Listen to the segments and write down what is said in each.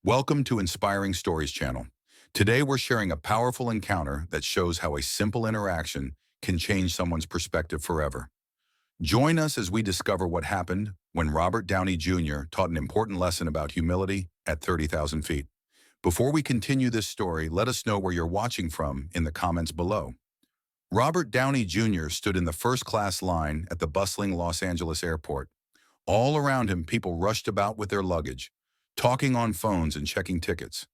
Welcome to Inspiring Stories channel. Today we're sharing a powerful encounter that shows how a simple interaction can change someone's perspective forever. Join us as we discover what happened when Robert Downey Jr. taught an important lesson about humility at 30,000 feet. Before we continue this story, let us know where you're watching from in the comments below. Robert Downey Jr. stood in the first-class line at the bustling Los Angeles airport. All around him, people rushed about with their luggage, talking on phones and checking tickets.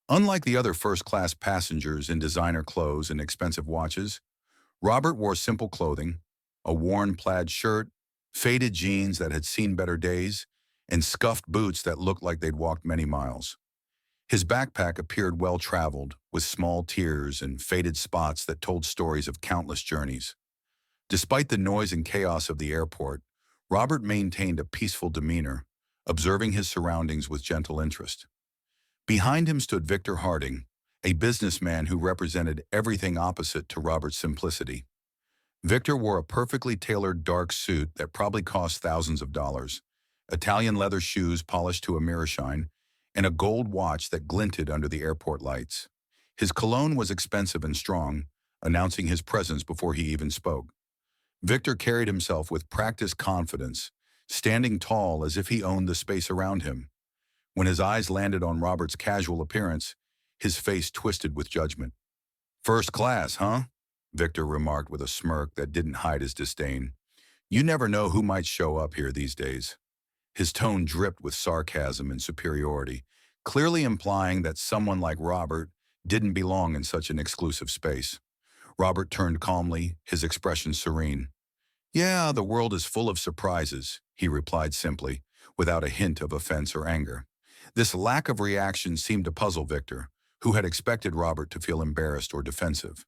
Unlike the other first-class passengers in designer clothes and expensive watches, Robert wore simple clothing, a worn plaid shirt, faded jeans that had seen better days, and scuffed boots that looked like they'd walked many miles. His backpack appeared well-traveled, with small tears and faded spots that told stories of countless journeys. Despite the noise and chaos of the airport, Robert maintained a peaceful demeanor, observing his surroundings with gentle interest. Behind him stood Victor Harding, a businessman who represented everything opposite to Robert's simplicity. Victor wore a perfectly tailored dark suit that probably cost thousands of dollars, Italian leather shoes polished to a mirror shine, and a gold watch that glinted under the airport lights. His cologne was expensive and strong, announcing his presence before he even spoke. Victor carried himself with practiced confidence, standing tall as if he owned the space around him. When his eyes landed on Robert's casual appearance, his face twisted with judgment. "First class, huh?" Victor remarked with a smirk that didn't hide his disdain. "You never know who might show up here these days." His tone dripped with sarcasm and superiority, clearly implying that someone like Robert didn't belong in such an exclusive space. Robert turned calmly, his expression serene. "Yeah, the world is full of surprises," he replied simply, without a hint of offense or anger. This lack of reaction seemed to puzzle Victor, who had expected Robert to feel embarrassed or defensive.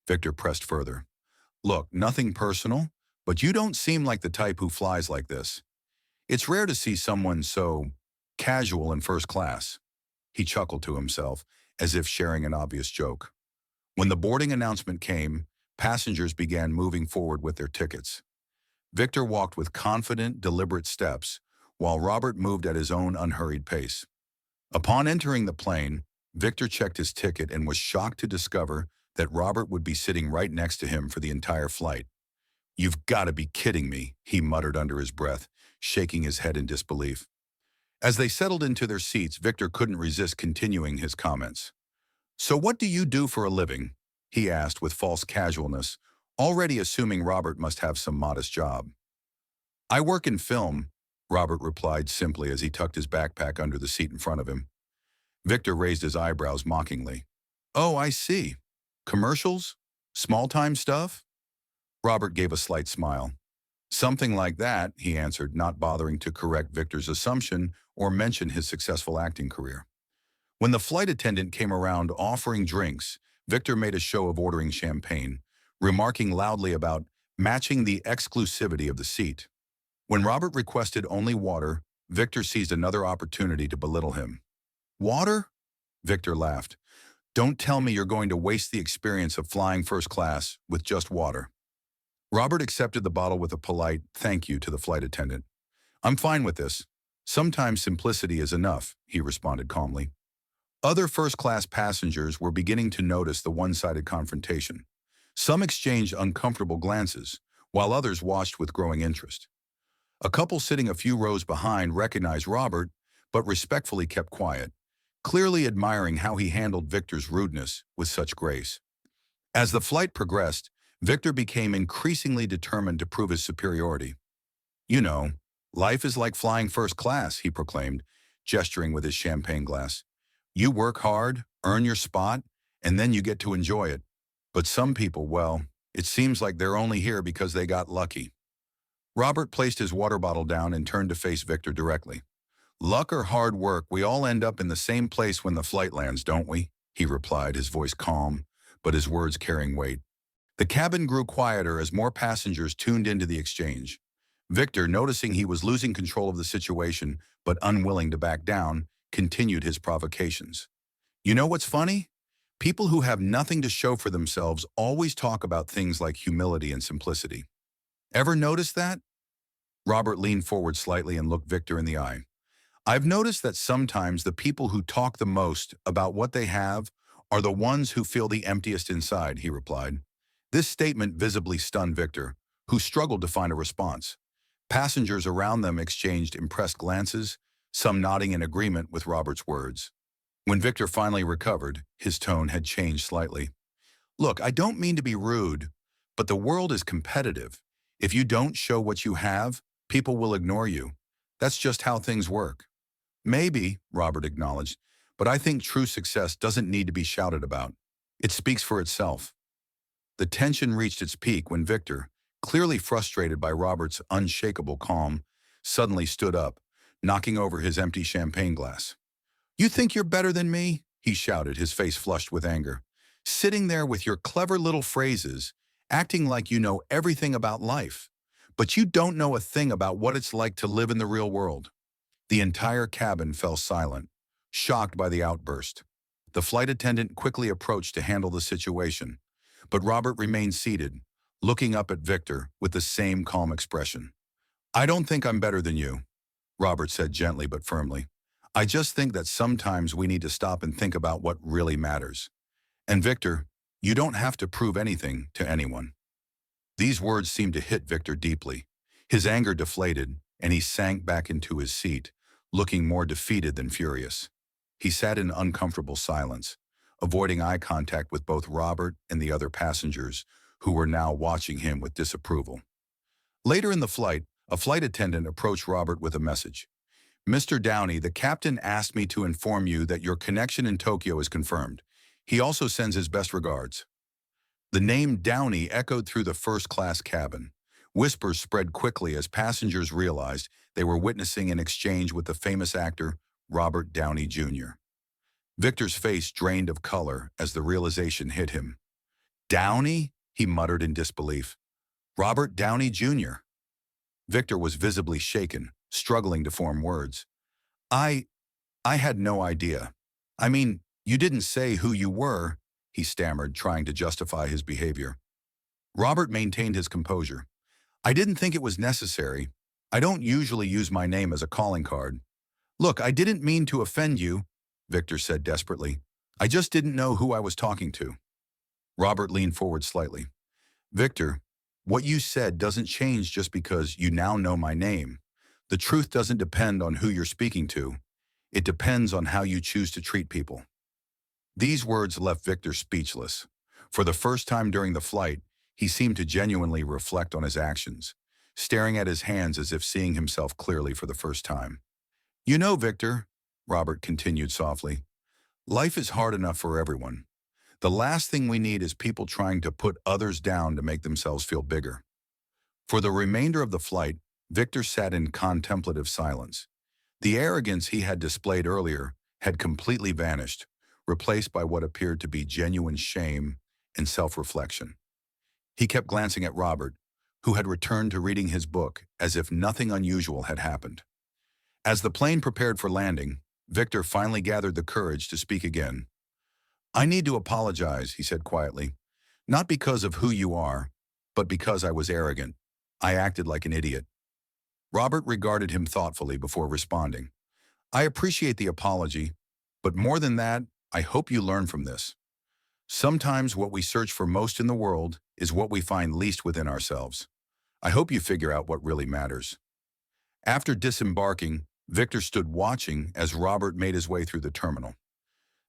Victor pressed further. "Look, nothing personal, but you don't seem like the type who flies like this. It's rare to see someone so casual in first class." He chuckled to himself, as if sharing an obvious joke. When the boarding announcement came, passengers began moving forward with their tickets. Victor walked with confident, deliberate steps, while Robert moved at his own unhurried pace. Upon entering the plane, Victor checked his ticket and was shocked to discover that Robert would be sitting right next to him for the entire flight. "You've got to be kidding me," he muttered under his breath, shaking his head in disbelief. As they settled into their seats, Victor couldn't resist continuing his comments. "So what do you do for a living?" he asked with false casualness, already assuming Robert must have some modest job. "I work in film," Robert replied simply as he tucked his backpack under the seat in front of him. Victor raised his eyebrows mockingly. "Oh, I see. Commercials? Small-time stuff?" Robert gave a slight smile. "Something like that," he answered, not bothering to correct Victor's assumption or mention his successful acting career. When the flight attendant came around offering drinks, Victor made a show of ordering champagne, remarking loudly about matching the exclusivity of the seat. When Robert requested only water, Victor seized another opportunity to belittle him. "Water?" Victor laughed. "Don't tell me you're going to waste the experience of flying first class with just water." Robert accepted the bottle with a polite thank you to the flight attendant. "I'm fine with this. Sometimes simplicity is enough," he responded calmly. Other first-class passengers were beginning to notice the one-sided confrontation. Some exchanged uncomfortable glances, while others watched with growing interest. A couple sitting a few rows behind recognized Robert, but respectfully kept quiet, clearly admiring how he handled Victor's rudeness with such grace. As the flight progressed, Victor became increasingly determined to prove his superiority. "You know, life is like flying first class," he proclaimed, gesturing with his champagne glass. "You work hard, earn your spot, and then you get to enjoy it. But some people, well, it seems like they're only here because they got lucky." Robert placed his water bottle down and turned to face Victor directly. "Luck or hard work, we all end up in the same place when the flight lands, don't we?" he replied, his voice calm, but his words carrying weight. The cabin grew quieter as more passengers tuned into the exchange. Victor, noticing he was losing control of the situation but unwilling to back down, continued his provocations. "You know what's funny? People who have nothing to show for themselves always talk about things like humility and simplicity. Ever notice that?" Robert leaned forward slightly and looked Victor in the eye. I've noticed that sometimes the people who talk the most about what they have are the ones who feel the emptiest inside, he replied. This statement visibly stunned Victor, who struggled to find a response. Passengers around them exchanged impressed glances, some nodding in agreement with Robert's words. When Victor finally recovered, his tone had changed slightly. Look, I don't mean to be rude, but the world is competitive. If you don't show what you have, people will ignore you. That's just how things work. Maybe, Robert acknowledged, but I think true success doesn't need to be shouted about. It speaks for itself. The tension reached its peak when Victor, clearly frustrated by Robert's unshakable calm, suddenly stood up, knocking over his empty champagne glass. You think you're better than me? He shouted, his face flushed with anger. Sitting there with your clever little phrases, acting like you know everything about life. But you don't know a thing about what it's like to live in the real world. The entire cabin fell silent, shocked by the outburst. The flight attendant quickly approached to handle the situation, but Robert remained seated, looking up at Victor with the same calm expression. I don't think I'm better than you, Robert said gently but firmly. I just think that sometimes we need to stop and think about what really matters. And Victor, you don't have to prove anything to anyone. These words seemed to hit Victor deeply. His anger deflated, and he sank back into his seat, looking more defeated than furious. He sat in uncomfortable silence, avoiding eye contact with both Robert and the other passengers, who were now watching him with disapproval. Later in the flight, a flight attendant approached Robert with a message. Mr. Downey, the captain asked me to inform you that your connection in Tokyo is confirmed. He also sends his best regards. The name Downey echoed through the first-class cabin. Whispers spread quickly as passengers realized they were witnessing an exchange with the famous actor Robert Downey Jr. Victor's face drained of color as the realization hit him. Downey? He muttered in disbelief. Robert Downey Jr. Victor was visibly shaken, struggling to form words. I had no idea. I mean, you didn't say who you were, he stammered, trying to justify his behavior. Robert maintained his composure. I didn't think it was necessary. I don't usually use my name as a calling card. Look, I didn't mean to offend you, Victor said desperately. I just didn't know who I was talking to. Robert leaned forward slightly. Victor, what you said doesn't change just because you now know my name. The truth doesn't depend on who you're speaking to. It depends on how you choose to treat people. These words left Victor speechless. For the first time during the flight, he seemed to genuinely reflect on his actions, staring at his hands as if seeing himself clearly for the first time. You know, Victor, Robert continued softly, life is hard enough for everyone. The last thing we need is people trying to put others down to make themselves feel bigger. For the remainder of the flight, Victor sat in contemplative silence. The arrogance he had displayed earlier had completely vanished, replaced by what appeared to be genuine shame and self-reflection. He kept glancing at Robert, who had returned to reading his book as if nothing unusual had happened. As the plane prepared for landing, Victor finally gathered the courage to speak again. I need to apologize, he said quietly. Not because of who you are, but because I was arrogant. I acted like an idiot. Robert regarded him thoughtfully before responding. I appreciate the apology, but more than that, I hope you learn from this. Sometimes what we search for most in the world is what we find least within ourselves. I hope you figure out what really matters. After disembarking, Victor stood watching as Robert made his way through the terminal.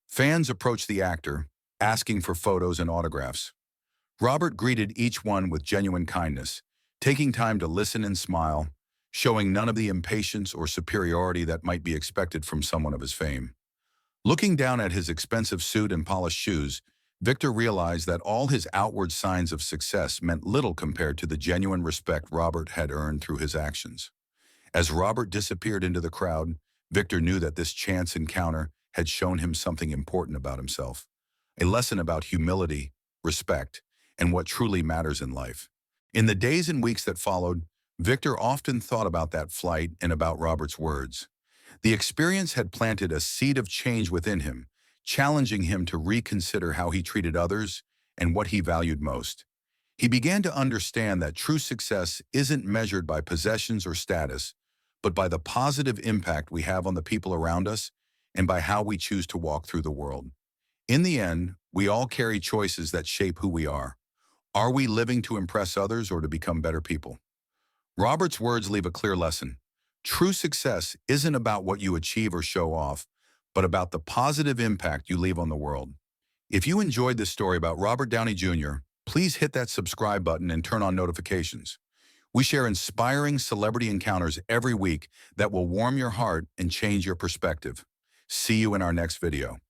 Fans approached the actor, asking for photos and autographs. Robert greeted each one with genuine kindness, taking time to listen and smile, showing none of the impatience or superiority that might be expected from someone of his fame. Looking down at his expensive suit and polished shoes, Victor realized that all his outward signs of success meant little compared to the genuine respect Robert had earned through his actions. As Robert disappeared into the crowd, Victor knew that this chance encounter had shown him something important about himself, a lesson about humility, respect, and what truly matters in life. In the days and weeks that followed, Victor often thought about that flight and about Robert's words. The experience had planted a seed of change within him, challenging him to reconsider how he treated others and what he valued most. He began to understand that true success isn't measured by possessions or status, but by the positive impact we have on the people around us and by how we choose to walk through the world. In the end, we all carry choices that shape who we are. Are we living to impress others or to become better people? Robert's words leave a clear lesson. True success isn't about what you achieve or show off, but about the positive impact you leave on the world. If you enjoyed this story about Robert Downey Jr., please hit that subscribe button and turn on notifications. We share inspiring celebrity encounters every week that will warm your heart and change your perspective. See you in our next video.